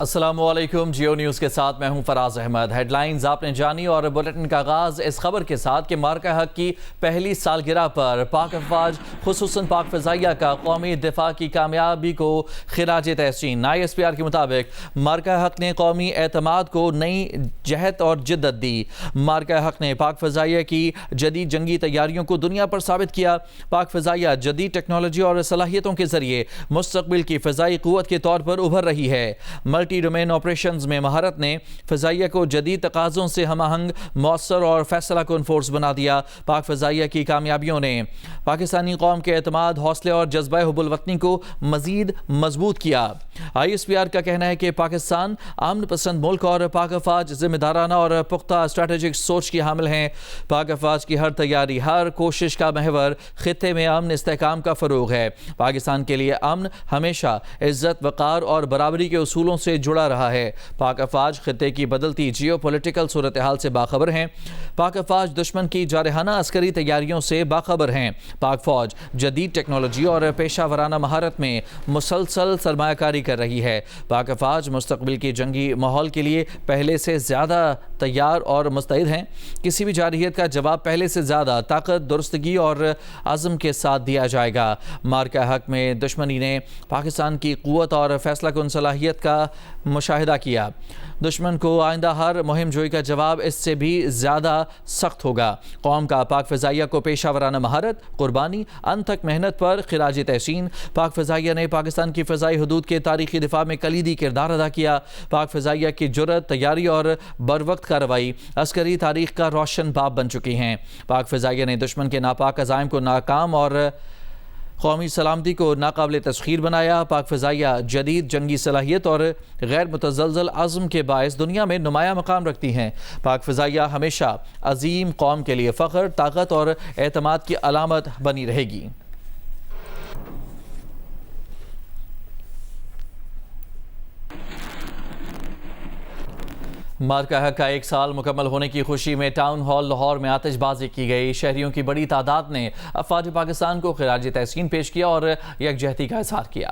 السلام علیکم، جیو نیوز کے ساتھ میں ہوں فراز احمد۔ ہیڈ لائنز آپ نے جانی اور بلیٹن کا آغاز اس خبر کے ساتھ کہ مارکہ حق کی پہلی سالگرہ پر پاک افواج خصوصاً پاک فضائیہ کا قومی دفاع کی کامیابی کو خراج تحسین۔ ISPR کے مطابق مارکہ حق نے قومی اعتماد کو نئی جہت اور جدت دی۔ مارکہ حق نے پاک فضائیہ کی جدید جنگی تیاریوں کو دنیا پر ثابت کیا۔ پاک فضائیہ جدید ٹیکنالوجی اور صلاحیتوں کے ذریعے مستقبل کی فضائی قوت کے طور پر ابھر رہی ہے۔ ملٹی ڈومین آپریشنز میں مہارت نے فضائیہ کو جدید تقاضوں سے ہم آہنگ، مؤثر اور فیصلہ کن فورس بنا دیا۔ پاک فضائیہ کی کامیابیوں نے پاکستانی قوم کے اعتماد، حوصلے اور جذبہ حب الوطنی کو مزید مضبوط کیا۔ ISPR کا کہنا ہے کہ پاکستان امن پسند ملک اور پاک افواج ذمہ دارانہ اور پختہ اسٹریٹجک سوچ کی حامل ہیں۔ پاک افواج کی ہر تیاری، ہر کوشش کا محور خطے میں امن استحکام کا فروغ ہے۔ پاکستان کے لیے امن ہمیشہ عزت، وقار اور برابری کے اصولوں سے جڑا رہا ہے۔ پاک افواج خطے کی بدلتی جیو پولیٹیکل صورتحال سے باخبر ہیں۔ پاک افواج دشمن کی جارحانہ عسکری تیاریوں سے باخبر ہیں۔ پاک فوج جدید ٹیکنالوجی اور پیشہ ورانہ مہارت میں مسلسل سرمایہ کاری کر رہی ہے۔ پاک افواج مستقبل کی جنگی ماحول کے لیے پہلے سے زیادہ تیار اور مستعد ہیں۔ کسی بھی جارحیت کا جواب پہلے سے زیادہ طاقت، درستگی اور عزم کے ساتھ دیا جائے گا۔ مارکہ حق میں دشمنی نے پاکستان کی قوت اور فیصلہ کن صلاحیت کا مشاہدہ کیا۔ دشمن کو آئندہ ہر مہم جوئی کا جواب اس سے بھی زیادہ سخت ہوگا۔ قوم کا پاک فضائیہ کو پیشہ ورانہ مہارت، قربانی، انتھک محنت پر خراج تحسین۔ پاک فضائیہ نے پاکستان کی فضائی حدود کے تاریخی دفاع میں کلیدی کردار ادا کیا۔ پاک فضائیہ کی جرأت، تیاری اور بروقت کارروائی عسکری تاریخ کا روشن باب بن چکی ہیں۔ پاک فضائیہ نے دشمن کے ناپاک عزائم کو ناکام اور قومی سلامتی کو ناقابل تسخیر بنایا۔ پاک فضائیہ جدید جنگی صلاحیت اور غیر متزلزل عزم کے باعث دنیا میں نمایاں مقام رکھتی ہیں۔ پاک فضائیہ ہمیشہ عظیم قوم کے لیے فخر، طاقت اور اعتماد کی علامت بنی رہے گی۔ مارکہ حق کا 1 سال مکمل ہونے کی خوشی میں ٹاؤن ہال لاہور میں آتش بازی کی گئی۔ شہریوں کی بڑی تعداد نے افواج پاکستان کو خراج تحسین پیش کیا اور یکجہتی کا اظہار کیا۔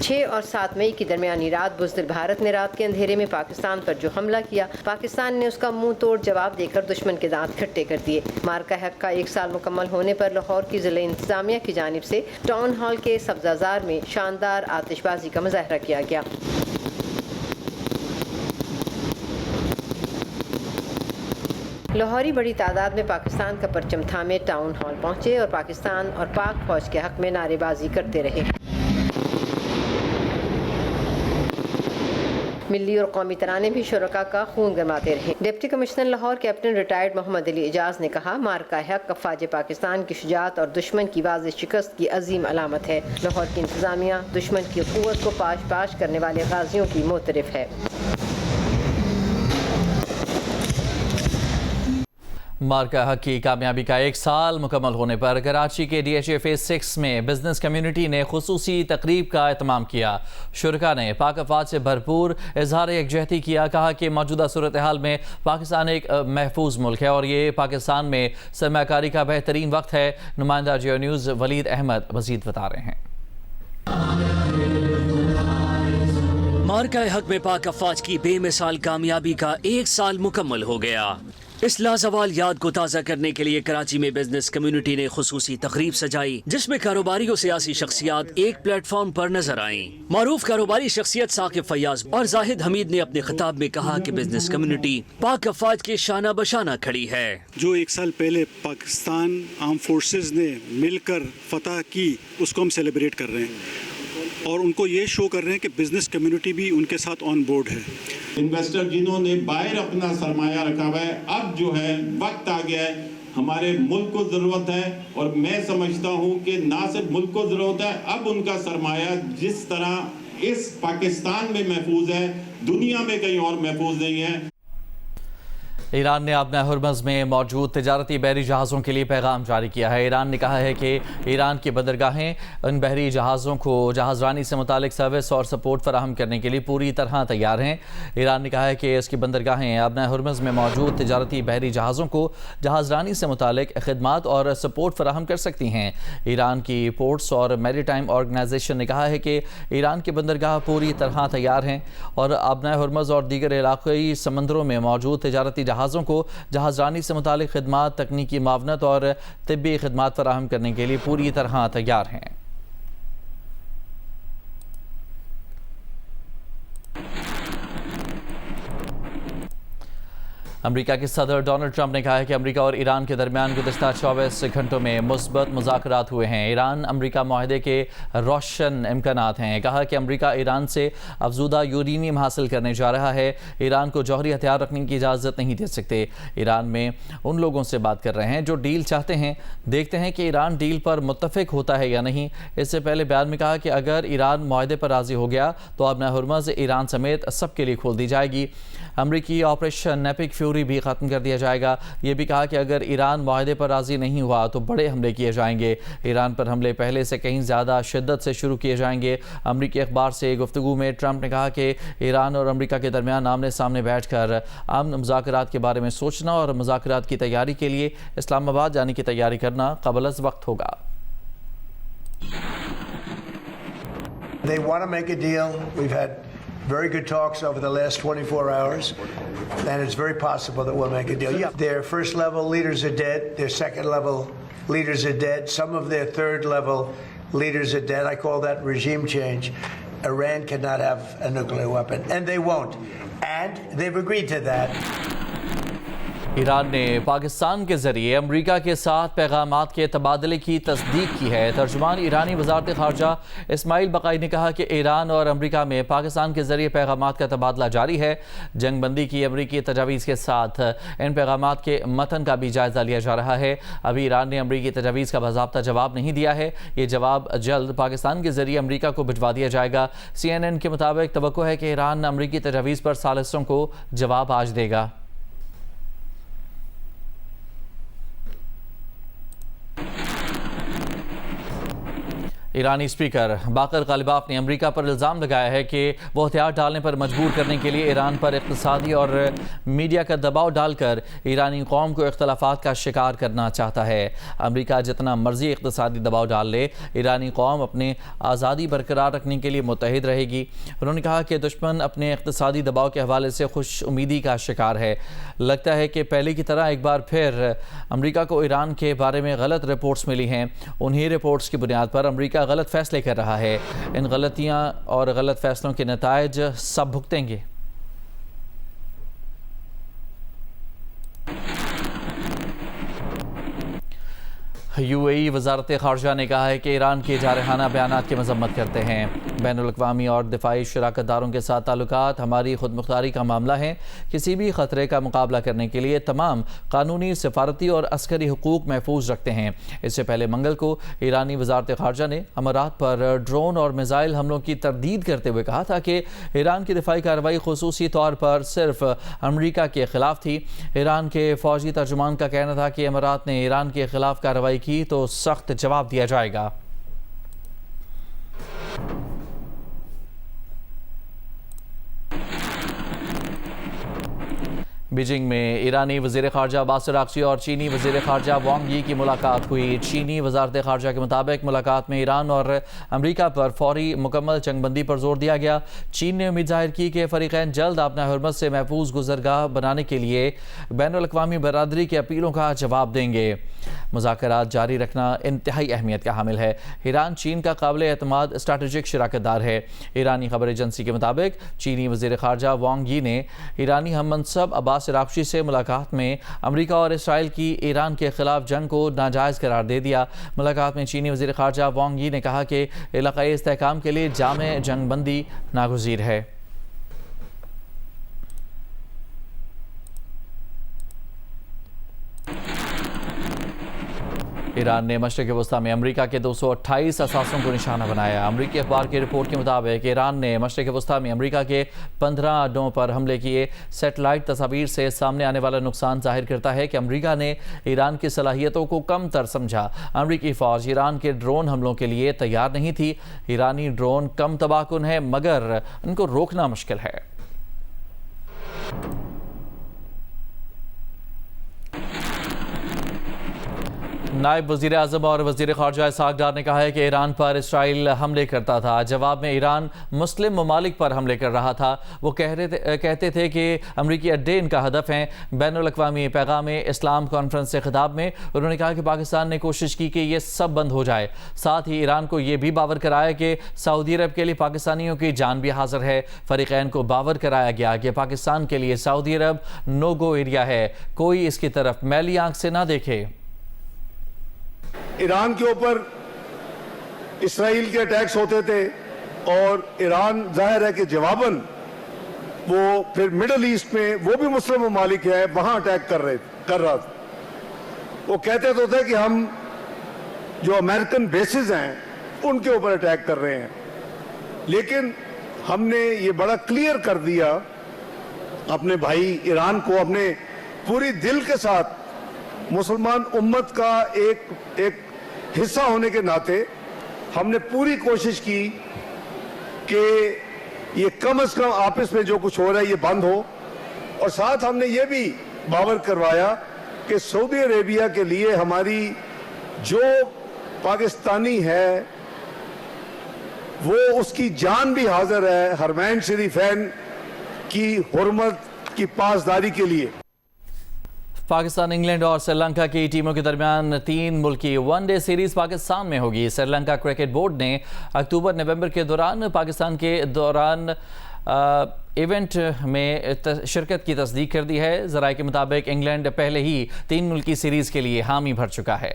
6 اور 7 مئی کی درمیانی رات بزدل بھارت نے رات کے اندھیرے میں پاکستان پر جو حملہ کیا، پاکستان نے اس کا منہ توڑ جواب دے کر دشمن کے دانت کھٹے کر دیے۔ مارکہ حق کا 1 سال مکمل ہونے پر لاہور کی ضلع انتظامیہ کی جانب سے ٹاؤن ہال کے سبزہ میں شاندار آتش بازی کا مظاہرہ کیا گیا۔ لاہوری بڑی تعداد میں پاکستان کا پرچم تھامے ٹاؤن ہال پہنچے اور پاکستان اور پاک فوج کے حق میں نعرے بازی کرتے رہے۔ ملی اور قومی ترانے بھی شرکاء کا خون گرماتے رہے۔ Deputy commissioner Lahore captain retired Muhammad Ali Ijaz نے کہا، مارکہ حق افواج پاکستان کی شجاعت اور دشمن کی واضح شکست کی عظیم علامت ہے۔ لاہور کی انتظامیہ دشمن کی قوت کو پاش پاش کرنے والے غازیوں کی معترف ہے۔ مارکہ حق کی کامیابی کا 1 سال مکمل ہونے پر کراچی کے DHA فیز 6 میں بزنس کمیونٹی نے خصوصی تقریب کا اہتمام کیا۔ شرکاء نے پاک افواج سے بھرپور اظہار یکجہتی کیا۔ کہا کہ موجودہ صورتحال میں پاکستان ایک محفوظ ملک ہے اور یہ پاکستان میں سرمایہ کاری کا بہترین وقت ہے۔ نمائندہ جیو نیوز ولید احمد مزید بتا رہے ہیں۔ مارکہ حق میں پاک افواج کی بے مثال کامیابی کا 1 سال مکمل ہو گیا۔ اس لازوال یاد کو تازہ کرنے کے لیے کراچی میں بزنس کمیونٹی نے خصوصی تقریب سجائی، جس میں کاروباری اور سیاسی شخصیات ایک پلیٹ فارم پر نظر آئیں۔ معروف کاروباری شخصیت ثاقب فیاض اور زاہد حمید نے اپنے خطاب میں کہا کہ بزنس کمیونٹی پاک افواج کے شانہ بشانہ کھڑی ہے۔ جو 1 سال پہلے پاکستان آرم فورسز نے مل کر فتح کی، اس کو ہم سیلیبریٹ کر رہے ہیں اور ان کو یہ شو کر رہے ہیں کہ بزنس کمیونٹی بھی ان کے ساتھ آن بورڈ ہے۔ انویسٹر جنہوں نے باہر اپنا سرمایہ رکھا ہوا ہے، اب جو ہے وقت آ گیا ہے، ہمارے ملک کو ضرورت ہے اور میں سمجھتا ہوں کہ نہ صرف ملک کو ضرورت ہے، اب ان کا سرمایہ جس طرح اس پاکستان میں محفوظ ہے، دنیا میں کہیں اور محفوظ نہیں ہے۔ ایران نے اپنے ہرمز میں موجود تجارتی بحری جہازوں کے لیے پیغام جاری کیا ہے۔ ایران نے کہا ہے کہ ایران کی بندرگاہیں ان بحری جہازوں کو جہاز رانی سے متعلق سروس اور سپورٹ فراہم کرنے کے لیے پوری طرح تیار ہیں۔ ایران نے کہا ہے کہ اس کی بندرگاہیں اپنے ہرمز میں موجود تجارتی بحری جہازوں کو جہاز رانی سے متعلق خدمات اور سپورٹ فراہم کر سکتی ہیں۔ ایران کی پورٹس اور میری ٹائم آرگنائزیشن نے کہا ہے کہ ایران کی بندرگاہ پوری طرح تیار ہیں اور اپنے ہرمز اور دیگر علاقائی سمندروں میں موجود تجارتی جہازوں کو جہاز رانی سے متعلق خدمات، تکنیکی معاونت اور طبی خدمات فراہم کرنے کے لیے پوری طرح تیار ہیں۔ امریکہ کے صدر ڈونلڈ ٹرمپ نے کہا ہے کہ امریکہ اور ایران کے درمیان گزشتہ 24 گھنٹوں میں مثبت مذاکرات ہوئے ہیں۔ ایران امریکہ معاہدے کے روشن امکانات ہیں۔ کہا کہ امریکہ ایران سے افزودہ یورینیم حاصل کرنے جا رہا ہے۔ ایران کو جوہری ہتھیار رکھنے کی اجازت نہیں دے سکتے۔ ایران میں ان لوگوں سے بات کر رہے ہیں جو ڈیل چاہتے ہیں۔ دیکھتے ہیں کہ ایران ڈیل پر متفق ہوتا ہے یا نہیں۔ اس سے پہلے بیان میں کہا کہ اگر ایران معاہدے پر راضی ہو گیا تو اب ہرمز ایران سمیت سب کے لیے کھول دی جائے گی۔ امریکی آپریشن نیپک فیوری بھی ختم کر دیا جائے گا۔ یہ بھی کہا کہ اگر ایران معاہدے پر راضی نہیں ہوا تو بڑے حملے کیے جائیں گے۔ ایران پر حملے پہلے سے کہیں زیادہ شدت سے شروع کیے جائیں گے۔ امریکی اخبار سے گفتگو میں ٹرمپ نے کہا کہ ایران اور امریکہ کے درمیان آمنے سامنے بیٹھ کر امن مذاکرات کے بارے میں سوچنا اور مذاکرات کی تیاری کے لیے اسلام آباد جانے کی تیاری کرنا قبل از وقت ہوگا۔ They want to make a deal. We've had very good talks over the last 24 hours, and it's very possible that we'll make a deal. Yeah, their first level leaders are dead. Their second level leaders are dead. Some of their third level leaders are dead. I call that regime change. Iran cannot have a nuclear weapon, and they won't. And they've agreed to that. Iran نے پاکستان کے ذریعے امریکہ کے ساتھ پیغامات کے تبادلے کی تصدیق کی ہے۔ ترجمان ایرانی وزارت خارجہ اسماعیل بقائی نے کہا کہ ایران اور امریکہ میں پاکستان کے ذریعے پیغامات کا تبادلہ جاری ہے۔ جنگ بندی کی امریکی تجاویز کے ساتھ ان پیغامات کے متن کا بھی جائزہ لیا جا رہا ہے۔ ابھی ایران نے امریکی تجاویز کا باضابطہ جواب نہیں دیا ہے۔ یہ جواب جلد پاکستان کے ذریعے امریکہ کو بھجوا دیا جائے گا۔ CNN کے مطابق توقع ہے کہ ایران امریکی تجاویز پر ثالثوں کو جواب آج دے گا۔ ایرانی اسپیکر باقر غالباف نے امریکہ پر الزام لگایا ہے کہ وہ ہتھیار ڈالنے پر مجبور کرنے کے لیے ایران پر اقتصادی اور میڈیا کا دباؤ ڈال کر ایرانی قوم کو اختلافات کا شکار کرنا چاہتا ہے۔ امریکہ جتنا مرضی اقتصادی دباؤ ڈال لے، ایرانی قوم اپنے آزادی برقرار رکھنے کے لیے متحد رہے گی۔ انہوں نے کہا کہ دشمن اپنے اقتصادی دباؤ کے حوالے سے خوش امیدی کا شکار ہے۔ لگتا ہے کہ پہلے کی طرح ایک بار پھر امریکہ کو ایران کے بارے میں غلط رپورٹس ملی ہیں۔ انہی رپورٹس کی بنیاد پر امریکہ غلط فیصلے کر رہا ہے۔ ان غلطیاں اور غلط فیصلوں کے نتائج سب بھگتیں گے۔ UAE وزارت خارجہ نے کہا ہے کہ ایران کے جارحانہ بیانات کی مذمت کرتے ہیں۔ بین الاقوامی اور دفاعی شراکت داروں کے ساتھ تعلقات ہماری خود مختاری کا معاملہ ہیں۔ کسی بھی خطرے کا مقابلہ کرنے کے لیے تمام قانونی، سفارتی اور عسکری حقوق محفوظ رکھتے ہیں۔ اس سے پہلے منگل کو ایرانی وزارت خارجہ نے امارات پر ڈرون اور میزائل حملوں کی تردید کرتے ہوئے کہا تھا کہ ایران کی دفاعی کارروائی خصوصی طور پر صرف امریکہ کے خلاف تھی۔ ایران کے فوجی ترجمان کا کہنا تھا کہ امارات نے ایران کے خلاف کارروائی کی تو سخت جواب دیا جائے گا۔ بیجنگ میں ایرانی وزیر خارجہ عباس عراقچی اور چینی وزیر خارجہ وانگ یی کی ملاقات ہوئی۔ چینی وزارت خارجہ کے مطابق ملاقات میں ایران اور امریکہ پر فوری مکمل جنگ بندی پر زور دیا گیا۔ چین نے امید ظاہر کی کہ فریقین جلد اپنا ہرمز سے محفوظ گزرگاہ بنانے کے لیے بین الاقوامی برادری کی اپیلوں کا جواب دیں گے۔ مذاکرات جاری رکھنا انتہائی اہمیت کا حامل ہے۔ ایران چین کا قابل اعتماد اسٹریٹجک شراکت دار ہے۔ ایرانی خبر ایجنسی کے مطابق چینی وزیر خارجہ وانگ یی نے ایرانی ہم منصب عباس عراقچی سے ملاقات میں امریکہ اور اسرائیل کی ایران کے خلاف جنگ کو ناجائز قرار دے دیا۔ ملاقات میں چینی وزیر خارجہ وانگ یی نے کہا کہ علاقائی استحکام کے لیے جامع جنگ بندی ناگزیر ہے۔ ईरान ने मशरिक़ वस्ती में अमरीका के 228 असासों को निशाना बनाया। अमरीकी अखबार की रिपोर्ट के मुताबिक ईरान ने मशरिक़ वस्ती में अमरीका के 15 अड्डों पर हमले किए। सैटेलाइट तस्वीर से सामने आने वाला नुकसान जाहिर करता है कि अमरीका ने ईरान की सलाहियतों को कम तर समझा। अमरीकी फ़ौज ईरान के ड्रोन हमलों के लिए तैयार नहीं थी। ईरानी ड्रोन कम तबाहकुन है मगर उनको रोकना मुश्किल है। नायब वज़ीर आज़म और वज़ीर ख़ारजा इसहाक़ डार ने कहा है कि ईरान पर इसराइल हमले करता था, जवाब में ईरान मुस्लिम ममालिक पर हमले कर रहा था। वो कहते थे कि अमरीकी अड्डे इनका हदफ हैं। बैनुल अक़वामी पैगाम इस्लाम कॉन्फ्रेंस से खिताब में उन्होंने कहा कि पाकिस्तान ने कोशिश की कि ये सब बंद हो जाए। साथ ही ईरान को ये भी बावर कराया कि सऊदी अरब के लिए पाकिस्तानियों की जान भी हाजिर है। फ़रीक़ैन को बावर कराया गया कि पाकिस्तान के लिए सऊदी अरब नो गो एरिया है, कोई इसकी तरफ मैली आंख से ना देखे। ईरान के ऊपर इसराइल के अटैक्स होते थे और ईरान जाहिर है कि जवाबन वो फिर मिडल ईस्ट में वो भी मुस्लिम ममालिक है वहां अटैक कर रहा था। वो कहते तो थे कि हम जो अमेरिकन बेसिस हैं उनके ऊपर अटैक कर रहे हैं, लेकिन हमने ये बड़ा क्लियर कर दिया अपने भाई ईरान को, अपने पूरी दिल के साथ मुसलमान उम्मत का एक हिस्सा होने के नाते हमने पूरी कोशिश की कि ये कम से कम आपस में जो कुछ हो रहा है ये बंद हो। और साथ हमने ये भी बावर करवाया कि सऊदी अरेबिया के लिए हमारी जो पाकिस्तानी है वो उसकी जान भी हाजिर है हरमैन शरीफैन की हुर्मत की पासदारी के लिए। पाकिस्तान, इंग्लैंड और श्रीलंका की टीमों के दरमियान 3 मुल्की वनडे सीरीज पाकिस्तान में होगी। श्रीलंका क्रिकेट बोर्ड ने अक्टूबर नवंबर के दौरान पाकिस्तान के दौरान इवेंट में शिरकत की तस्दीक कर दी है। ज़राए के मुताबिक इंग्लैंड पहले ही 3 मुल्की सीरीज के लिए हामी भर चुका है।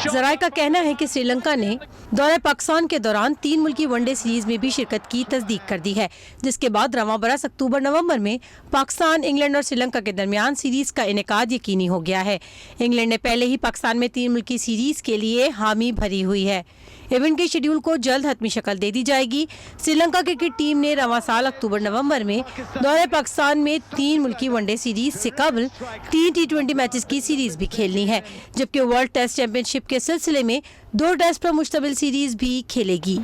ज़राए का कहना है कि श्रीलंका ने दौरे पाकिस्तान के दौरान 3 मुल्की वनडे सीरीज में भी शिरकत की तस्दीक कर दी है, जिसके बाद रवां बरस अक्टूबर नवंबर में पाकिस्तान, इंग्लैंड और श्रीलंका के दरमियान सीरीज का इनेकाद यकीनी हो गया है। इंग्लैंड ने पहले ही पाकिस्तान में 3 मुल्की सीरीज के लिए हामी भरी हुई है। इवेंट के शेड्यूल को जल्द हतमी शक्ल दे दी जाएगी। श्रीलंका क्रिकेट टीम ने रवां साल अक्टूबर नवंबर में दौरे पाकिस्तान में 3 मुल्की वनडे सीरीज से कबल 3 T20 मैचेस की सीरीज भी खेलनी है, जबकि वर्ल्ड टेस्ट चैंपियनशिप के सिलसिले में 2 टेस्ट पर मुश्तमिल सीरीज भी खेलेगी।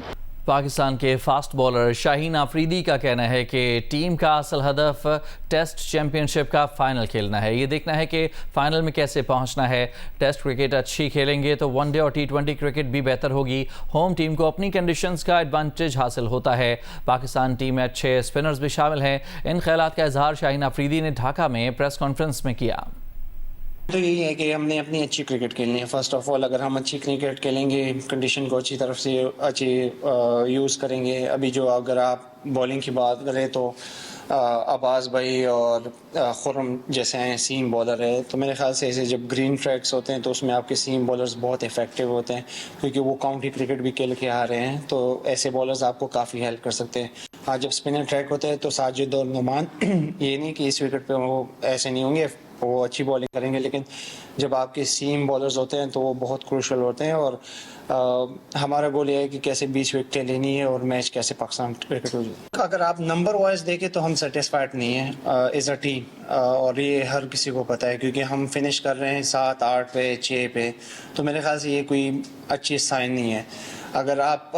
पाकिस्तान के फास्ट बॉलर शाहीन आफरीदी का कहना है कि टीम का असल हदफ टेस्ट चैंपियनशिप का फाइनल खेलना है। ये देखना है कि फाइनल में कैसे पहुंचना है। टेस्ट क्रिकेट अच्छी खेलेंगे तो वनडे और T20 क्रिकेट भी बेहतर होगी। होम टीम को अपनी कंडीशंस का एडवांटेज हासिल होता है। पाकिस्तान टीम में अच्छे स्पिनर्स भी शामिल हैं। इन ख्यालात का इजहार शाहीन आफरीदी ने ढाका में प्रेस कॉन्फ्रेंस में किया। तो यही है कि हमने अपनी अच्छी क्रिकेट खेलनी है। फर्स्ट ऑफ ऑल अगर हम अच्छी क्रिकेट खेलेंगे, कंडीशन को अच्छी तरफ से अच्छी यूज़ करेंगे। अभी जो अगर आप बॉलिंग की बात करें तो अब्बास भाई और खुर्रम जैसे हैं सीम बॉलर है, तो मेरे ख्याल से ऐसे जब ग्रीन ट्रैक्स होते हैं तो उसमें आपके सीम बॉलर्स बहुत इफेक्टिव होते हैं, क्योंकि वो काउंटी क्रिकेट भी खेल के आ रहे हैं, तो ऐसे बॉलर्स आपको काफ़ी हेल्प कर सकते हैं। हाँ, जब स्पिनर ट्रैक होते हैं तो साजिद और नुमान ये नहीं कि इस विकेट पे वो ऐसे नहीं होंगे, वो अच्छी बॉलिंग करेंगे, लेकिन जब आपके सीम बॉलर्स होते हैं तो वो बहुत क्रूशल होते हैं। और हमारा गोल ये है कि कैसे 20 विकेटें लेनी है और मैच कैसे पाकिस्तान क्रिकेट हो जाए। अगर आप नंबर वाइज देखें तो हम सेटिस्फाइड नहीं है एज अ टीम, और ये हर किसी को पता है, क्योंकि हम फिनिश कर रहे हैं 7, 8 पे, 6 पे, तो मेरे ख्याल से ये कोई अच्छी साइन नहीं है। अगर आप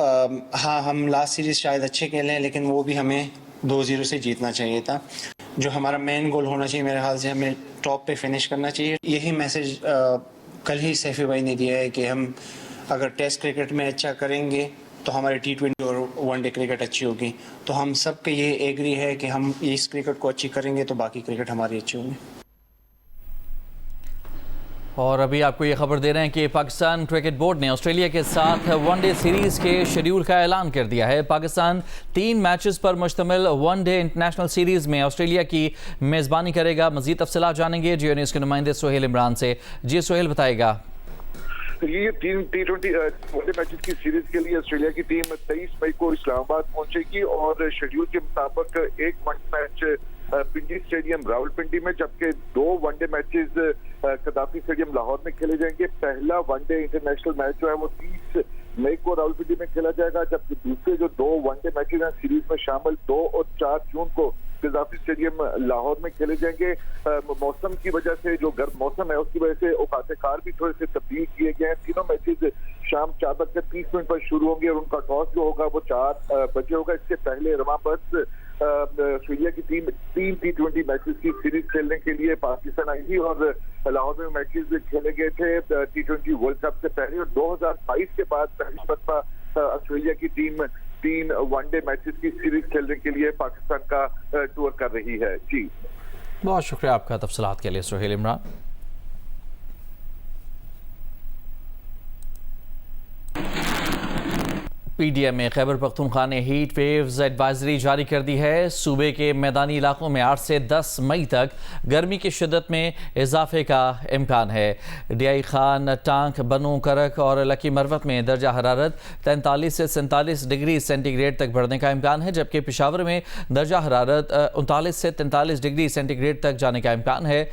हाँ, हम लास्ट सीरीज शायद अच्छे खेले हैं, लेकिन वो भी हमें 2-0 से जीतना चाहिए था। जो हमारा मेन गोल होना चाहिए मेरे ख्याल से, हमें टॉप पे फिनिश करना चाहिए। यही मैसेज कल ही सैफी भाई ने दिया है कि हम अगर टेस्ट क्रिकेट में अच्छा करेंगे तो हमारी T20 और वनडे क्रिकेट अच्छी होगी। तो हम सब के ये एग्री है कि हम इस क्रिकेट को अच्छी करेंगे तो बाकी क्रिकेट हमारी अच्छी होगी। और अभी आपको ये खबर दे रहे हैं कि पाकिस्तान क्रिकेट बोर्ड ने ऑस्ट्रेलिया के साथ वनडे सीरीज के शेड्यूल का ऐलान कर दिया है। पाकिस्तान 3 मैचेस पर मुश्तमिल वनडे इंटरनेशनल सीरीज में ऑस्ट्रेलिया की मेज़बानी करेगा। मज़ीद तफसीलात जानेंगे जियो न्यूज़ के नुमाइंदे सोहेल इमरान से। जी सोहेल, बताएगा। ये 3 T20 वनडे मैचेस की सीरीज के लिए ऑस्ट्रेलिया की टीम 23 मई को इस्लामाबाद पहुंचेगी और शेड्यूल के मुताबिक एक वन मैच पिंडी स्टेडियम रावलपिंडी में, जबकि 2 वनडे मैचेस कदाफी स्टेडियम लाहौर में खेले जाएंगे। पहला वनडे इंटरनेशनल मैच जो है वो 30 मई को रावलपिंडी में खेला जाएगा, जबकि दूसरे जो 2 वनडे मैचेस हैं सीरीज में शामिल 2 और 4 जून को कदाफी स्टेडियम लाहौर में खेले जाएंगे। मौसम की वजह से, जो गर्म मौसम है उसकी वजह से औकात कार भी थोड़े से तब्दील किए गए हैं। तीनों मैचेस शाम 4:30 पर शुरू होंगे और उनका टॉस जो होगा वो 4 बजे होगा। इससे पहले रवाबर्स ऑस्ट्रेलिया की टीम 3 T20 मैचेस की सीरीज खेलने के लिए पाकिस्तान आई थी और लाहौर में मैचेस खेले गए थे T20 वर्ल्ड कप से पहले, और 2022 के बाद पहली मरतबा ऑस्ट्रेलिया की टीम 3 वनडे मैचेस की सीरीज खेलने के लिए पाकिस्तान का टूर कर रही है। जी, बहुत शुक्रिया आपका तफसीलात के लिए सुहेल इमरान। पीडीएम में खैबर पख्तूनख्वा ने हीट वेव्स एडवाइजरी जारी कर दी है। सूबे के मैदानी इलाकों में 8 से 10 मई तक गर्मी की शिद्दत में इजाफे का इम्कान है। डियाई खान, टांक, बनू, करक और लकी मरवत में दर्जा हरारत 43 से 47 डिग्री सेंटीग्रेड तक बढ़ने का इम्कान है, जबकि पेशावर में दर्जा हरारत 39 से 43 डिग्री सेंटीग्रेड तक जाने का इम्कान है।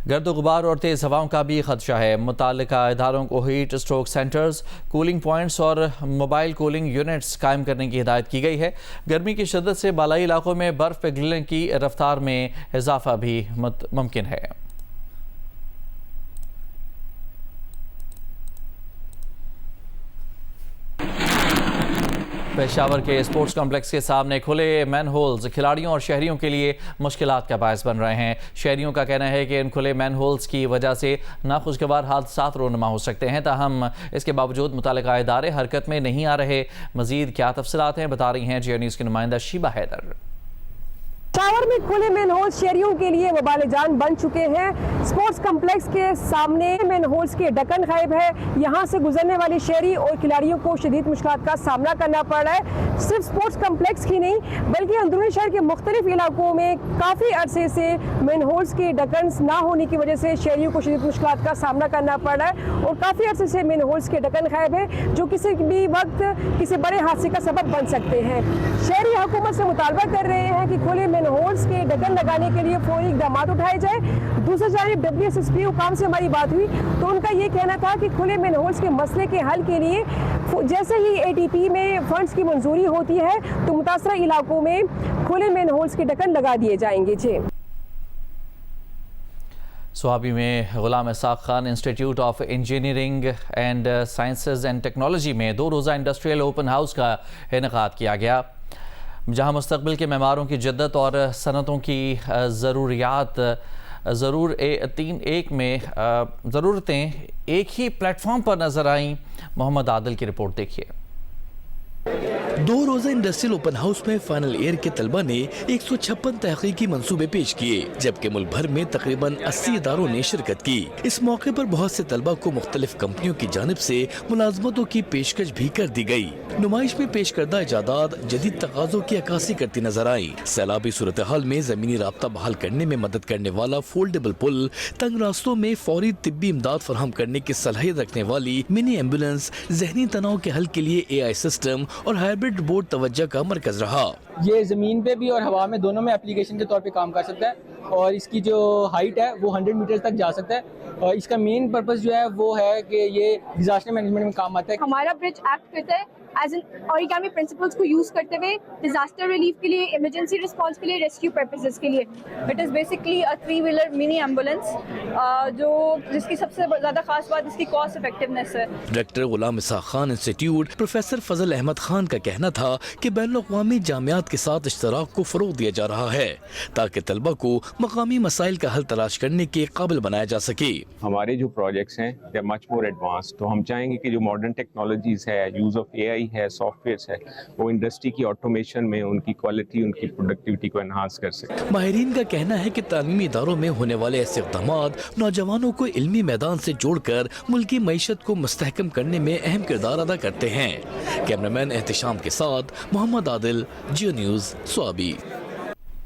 गर्द गुबार और तेज़ हवाओं का भी खदशा है। मुताल्लिका इदारों को heat stroke centres, cooling points और मोबाइल कूलिंग यूनिट्स कायम करने की हिदायत की गई है। गर्मी की शिद्दत से बालाई इलाकों में बर्फ़ पिघलने की रफ्तार में इजाफा भी मुमकिन है। पेशावर के स्पोर्ट्स कॉम्प्लेक्स के सामने खुले मैन होल्स खिलाड़ियों और शहरियों के लिए मुश्किलात का बायस बन रहे हैं। शहरियों का कहना है कि इन खुले मैन होल्स की वजह से नाखुशगवार हादसात रोनुमा हो सकते हैं, ताहम इसके बावजूद मुताल्लिका इदारे हरकत में नहीं आ रहे। मजीद क्या तफसीलात हैं, बता रही हैं जियो न्यूज़ की नुमाइंदा शीबा हैदर। पेशावर में खुले मैन होल्स शहरियों के लिए वबाल जान बन चुके हैं। स्पोर्ट्स कम्प्लेक्स के सामने मैन होल्स के ढक्कन गायब है। यहाँ से गुजरने वाले शहरी और खिलाड़ियों को शदीद मुश्किलात का सामना करना पड़ रहा है। सिर्फ स्पोर्ट्स कम्प्लेक्स ही नहीं बल्कि अंदरूनी शहर के मुख्तलिफ इलाकों में काफ़ी अरसे से मैन होल्स के ढक्कन ना होने की वजह से शहरियों को शदीद मुश्किलात का सामना करना पड़ रहा है और काफ़ी अरसे से मैन होल्स के ढक्कन गायब है, जो किसी भी वक्त किसी बड़े हादसे का सबब बन सकते हैं। शहरी हुकूमत से मुतालबा कर रहे हैं कि खुले मैन होल्स के ढक्कन लगाने के लिए फौरी इक़दाम उठाए जाए। दूसरी जानिब WSSP हुकाम से हमारी बात हुई तो उनका ये कहना था कि खुले मैन होल्स के मसले के हल के लिए जैसे ही ATP में फंड्स की मंजूरी होती है तो मुतासरा इलाकों में खुले मैन होल्स के ढक्कन लगा दिए जाएंगे। जी, स्वाबी में Ghulam Ishaq Khan Institute of Engineering and Sciences and Technology में 2 रोज़ा इंडस्ट्रियल ओपन हाउस का इनेकाद किया गया, जहां मुस्तकबिल के मेमारों की जद्दत और सनतों की ज़रूरतें एक ही प्लेटफॉर्म पर नजर आईं। मोहम्मद आदिल की रिपोर्ट देखिए। 2 रोज़ा इंडस्ट्रियल ओपन हाउस में फाइनल ईयर के तलबा ने 156 तहकीकी मंसूबे पेश किए, जबकि मुल्क भर में तकरीबन 80 इदारों ने शिरकत की। इस मौके पर बहुत से तलबा को मुख्तलिफ कंपनियों की जानिब से मुलाजमतों की पेशकश भी कर दी गई। नुमाइश में पेश करदा इजादात जदीद तकाज़ों की अक्कासी करती नजर आई। सैलाबी सूरत हाल में जमीनी राब्ता बहाल करने में मदद करने वाला फोल्डेबल पुल, तंग रास्तों में फौरी तिब्बी इमदाद फराहम करने की सलाहियत रखने वाली मिनी एम्बुलेंस, जहनी तनाव के हल के लिए AI सिस्टम और हाइब्रिड बोर्ड तवज्जो का मरकज रहा। ये ज़मीन पे भी और हवा में दोनों में एप्लीकेशन के तौर पे काम कर सकता है और इसकी जो हाइट है वो 100 मीटर तक जा सकता है और इसका मेन पर्पस जो है वो है कि ये डिजास्टर मैनेजमेंट में काम आता है। हमारा ब्रिज एक्ट करता है एज एन ऑरिगामी प्रिंसिपल्स को यूज करते हुए डिजास्टर रिलीफ के लिए, इमरजेंसी रिस्पांस के लिए, रेस्क्यू पर्पसेस के लिए। It is basically a 3 wheeler mini ambulance जिसकी सबसे ज़्यादा खास बात इसकी कॉस्ट इफेक्टिवनेस है। डायरेक्टर गुलाम इसाक खान इंस्टीट्यूट प्रोफेसर फजल अहमद खान का कहना था कि बैनुल-अक़वामी जामियात के साथ इश्तराक को फ़रोग़ दिया जा रहा है ताकि तलबा को मकामी मसाइल का हल तलाश करने के काबिल बनाया जा सके। हमारे जो प्रोजेक्ट्स हैं they are much more advance, तो हम चाहेंगे कि जो मॉडर्न टेक्नोलॉजीज़ है, यूज़ ऑफ AI है, सॉफ्टवेयर है, वो इंडस्ट्री की ऑटोमेशन में उनकी क्वालिटी, उनकी प्रोडक्टिविटी को एनहांस कर सके। माहिरीन का कहना है कि तालीमी इदारों में होने वाले ऐसे इक़दामात नौजवानों को इल्मी मैदान से जोड़कर मुल्की मईशत को मुस्तहकम करने में अहम किरदार अदा करते हैं। कैमरामैन एहतिशाम के साथ मोहम्मद आदिल, जियो न्यूज़, स्वाबी।